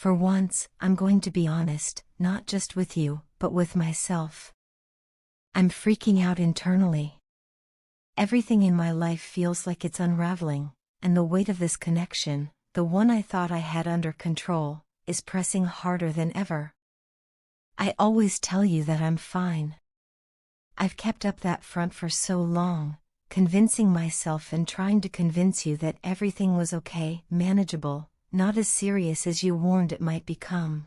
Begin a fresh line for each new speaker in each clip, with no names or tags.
For once, I'm going to be honest, not just with you, but with myself. I'm freaking out internally. Everything in my life feels like it's unraveling, and the weight of this connection, the one I thought I had under control, is pressing harder than ever. I always tell you that I'm fine. I've kept up that front for so long, convincing myself and trying to convince you that everything was okay, manageable, not as serious as you warned it might become.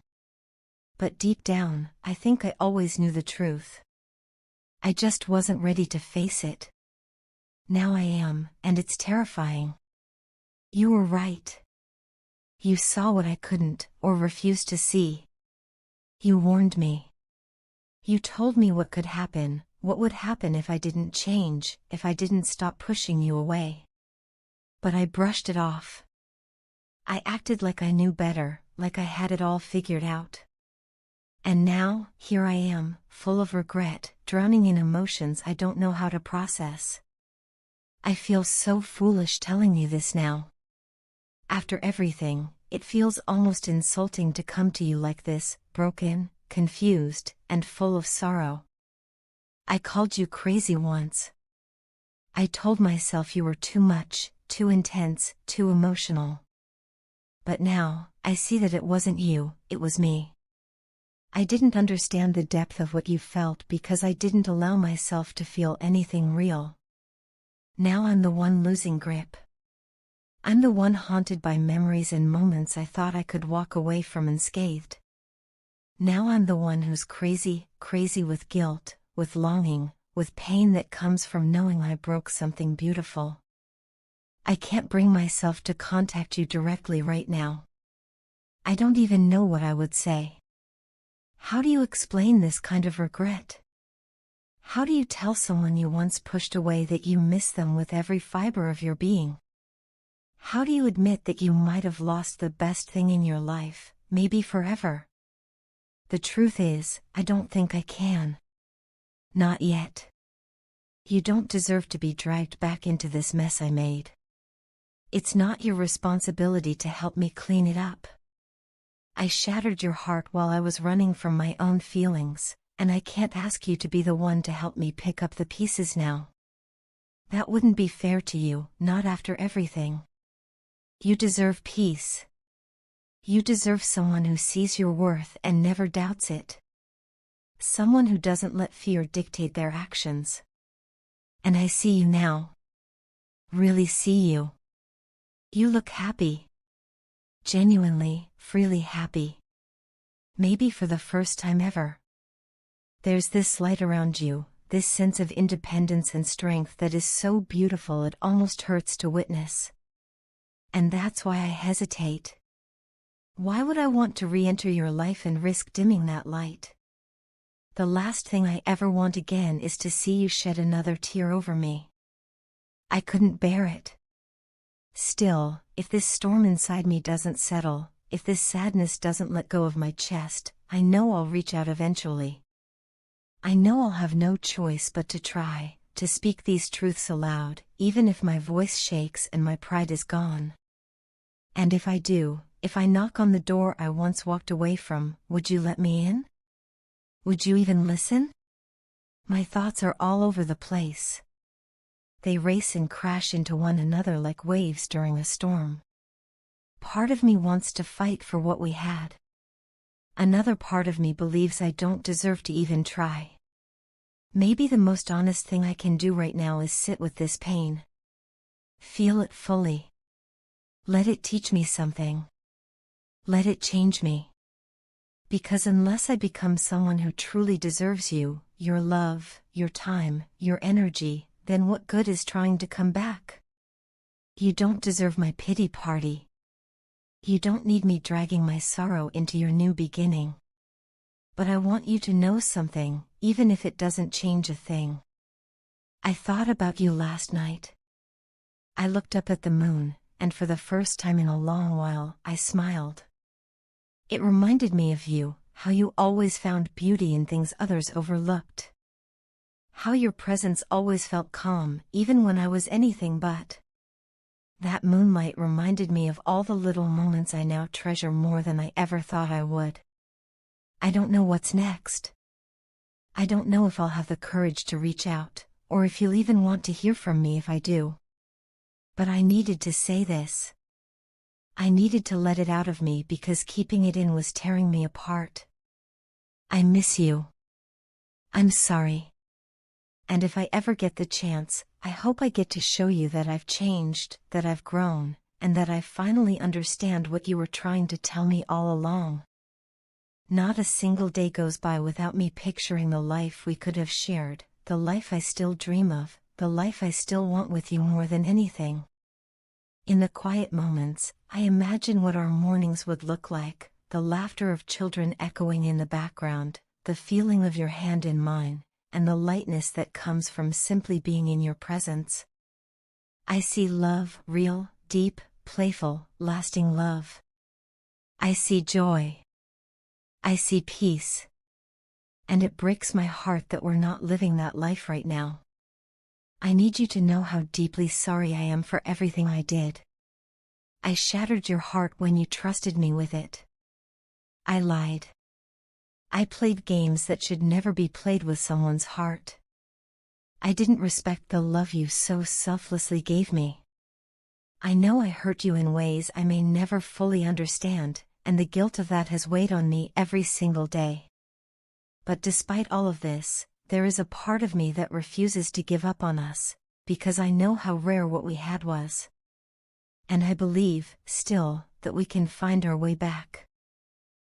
But deep down, I think I always knew the truth. I just wasn't ready to face it. Now I am, and it's terrifying. You were right. You saw what I couldn't, or refused to see. You warned me. You told me what could happen, what would happen if I didn't change, if I didn't stop pushing you away. But I brushed it off. I acted like I knew better, like I had it all figured out. And now, here I am, full of regret, drowning in emotions I don't know how to process. I feel so foolish telling you this now. After everything, it feels almost insulting to come to you like this, broken, confused, and full of sorrow. I called you crazy once. I told myself you were too much, too intense, too emotional. But now, I see that it wasn't you, it was me. I didn't understand the depth of what you felt because I didn't allow myself to feel anything real. Now I'm the one losing grip. I'm the one haunted by memories and moments I thought I could walk away from unscathed. Now I'm the one who's crazy, crazy with guilt, with longing, with pain that comes from knowing I broke something beautiful. I can't bring myself to contact you directly right now. I don't even know what I would say. How do you explain this kind of regret? How do you tell someone you once pushed away that you miss them with every fiber of your being? How do you admit that you might have lost the best thing in your life, maybe forever? The truth is, I don't think I can. Not yet. You don't deserve to be dragged back into this mess I made. It's not your responsibility to help me clean it up. I shattered your heart while I was running from my own feelings, and I can't ask you to be the one to help me pick up the pieces now. That wouldn't be fair to you, not after everything. You deserve peace. You deserve someone who sees your worth and never doubts it. Someone who doesn't let fear dictate their actions. And I see you now. Really see you. You look happy. Genuinely, freely happy. Maybe for the first time ever. There's this light around you, this sense of independence and strength that is so beautiful it almost hurts to witness. And that's why I hesitate. Why would I want to re-enter your life and risk dimming that light? The last thing I ever want again is to see you shed another tear over me. I couldn't bear it. Still, if this storm inside me doesn't settle, if this sadness doesn't let go of my chest, I know I'll reach out eventually. I know I'll have no choice but to try, to speak these truths aloud, even if my voice shakes and my pride is gone. And if I do, if I knock on the door I once walked away from, would you let me in? Would you even listen? My thoughts are all over the place. They race and crash into one another like waves during a storm. Part of me wants to fight for what we had. Another part of me believes I don't deserve to even try. Maybe the most honest thing I can do right now is sit with this pain. Feel it fully. Let it teach me something. Let it change me. Because unless I become someone who truly deserves you, your love, your time, your energy, then what good is trying to come back? You don't deserve my pity party. You don't need me dragging my sorrow into your new beginning. But I want you to know something, even if it doesn't change a thing. I thought about you last night. I looked up at the moon, and for the first time in a long while, I smiled. It reminded me of you, how you always found beauty in things others overlooked. How your presence always felt calm, even when I was anything but. That moonlight reminded me of all the little moments I now treasure more than I ever thought I would. I don't know what's next. I don't know if I'll have the courage to reach out, or if you'll even want to hear from me if I do. But I needed to say this. I needed to let it out of me because keeping it in was tearing me apart. I miss you. I'm sorry. And if I ever get the chance, I hope I get to show you that I've changed, that I've grown, and that I finally understand what you were trying to tell me all along. Not a single day goes by without me picturing the life we could have shared, the life I still dream of, the life I still want with you more than anything. In the quiet moments, I imagine what our mornings would look like, the laughter of children echoing in the background, the feeling of your hand in mine, and the lightness that comes from simply being in your presence. I see love, real, deep, playful, lasting love. I see joy. I see peace. And it breaks my heart that we're not living that life right now. I need you to know how deeply sorry I am for everything I did. I shattered your heart when you trusted me with it. I lied. I played games that should never be played with someone's heart. I didn't respect the love you so selflessly gave me. I know I hurt you in ways I may never fully understand, and the guilt of that has weighed on me every single day. But despite all of this, there is a part of me that refuses to give up on us, because I know how rare what we had was. And I believe, still, that we can find our way back.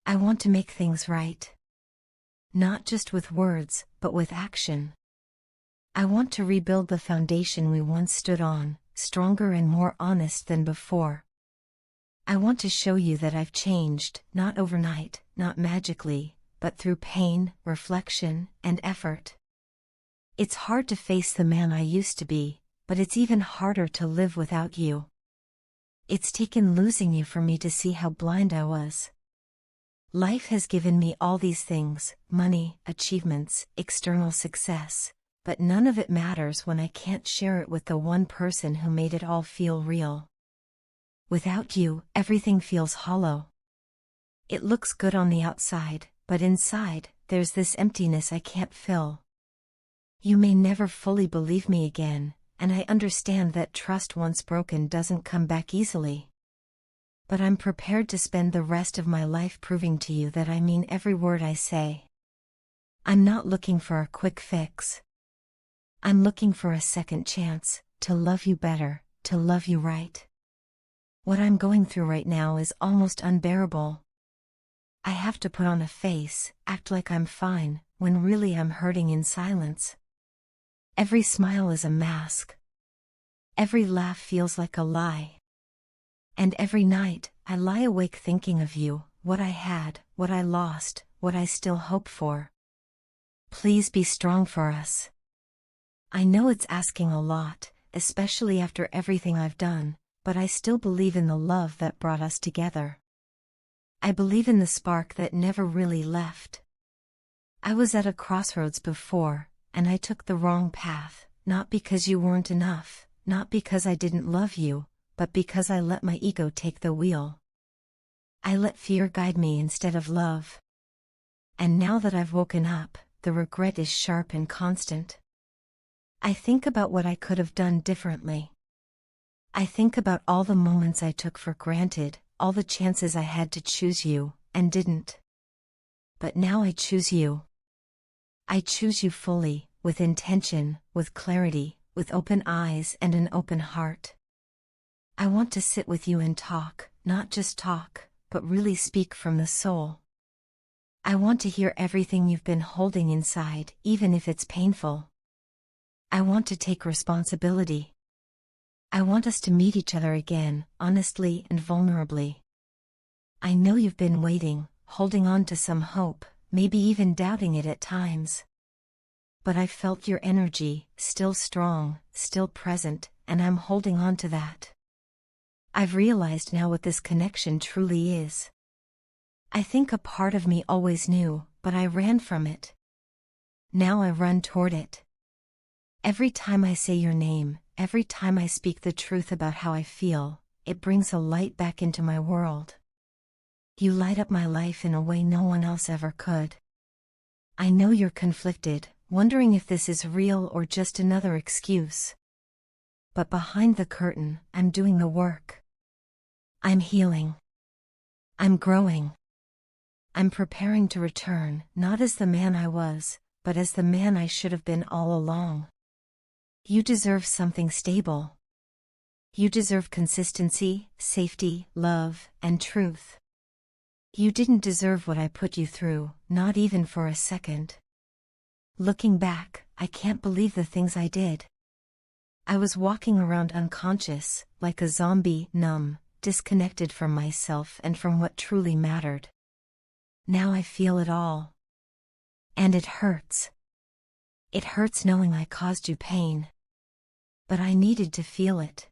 I want to make things right. Not just with words, but with action. I want to rebuild the foundation we once stood on, stronger and more honest than before. I want to show you that I've changed, not overnight, not magically, but through pain, reflection, and effort. It's hard to face the man I used to be, but it's even harder to live without you. It's taken losing you for me to see how blind I was. Life has given me all these things, money, achievements, external success, but none of it matters when I can't share it with the one person who made it all feel real. Without you, everything feels hollow. It looks good on the outside, but inside, there's this emptiness I can't fill. You may never fully believe me again, and I understand that trust once broken doesn't come back easily. But I'm prepared to spend the rest of my life proving to you that I mean every word I say. I'm not looking for a quick fix. I'm looking for a second chance, to love you better, to love you right. What I'm going through right now is almost unbearable. I have to put on a face, act like I'm fine, when really I'm hurting in silence. Every smile is a mask. Every laugh feels like a lie. And every night, I lie awake thinking of you, what I had, what I lost, what I still hope for. Please be strong for us. I know it's asking a lot, especially after everything I've done, but I still believe in the love that brought us together. I believe in the spark that never really left. I was at a crossroads before, and I took the wrong path, not because you weren't enough, not because I didn't love you, but because I let my ego take the wheel. I let fear guide me instead of love. And now that I've woken up, the regret is sharp and constant. I think about what I could have done differently. I think about all the moments I took for granted, all the chances I had to choose you, and didn't. But now I choose you. I choose you fully, with intention, with clarity, with open eyes and an open heart. I want to sit with you and talk, not just talk, but really speak from the soul. I want to hear everything you've been holding inside, even if it's painful. I want to take responsibility. I want us to meet each other again, honestly and vulnerably. I know you've been waiting, holding on to some hope, maybe even doubting it at times. But I felt your energy, still strong, still present, and I'm holding on to that. I've realized now what this connection truly is. I think a part of me always knew, but I ran from it. Now I run toward it. Every time I say your name, every time I speak the truth about how I feel, it brings a light back into my world. You light up my life in a way no one else ever could. I know you're conflicted, wondering if this is real or just another excuse. But behind the curtain, I'm doing the work. I'm healing. I'm growing. I'm preparing to return, not as the man I was, but as the man I should have been all along. You deserve something stable. You deserve consistency, safety, love, and truth. You didn't deserve what I put you through, not even for a second. Looking back, I can't believe the things I did. I was walking around unconscious, like a zombie, numb, disconnected from myself and from what truly mattered. Now I feel it all. And it hurts. It hurts knowing I caused you pain. But I needed to feel it.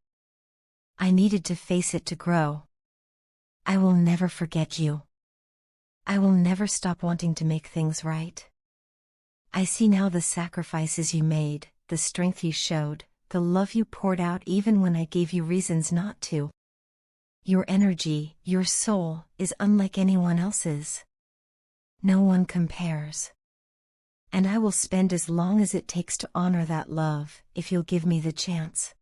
I needed to face it to grow. I will never forget you. I will never stop wanting to make things right. I see now the sacrifices you made, the strength you showed, the love you poured out even when I gave you reasons not to. Your energy, your soul, is unlike anyone else's. No one compares. And I will spend as long as it takes to honor that love, if you'll give me the chance.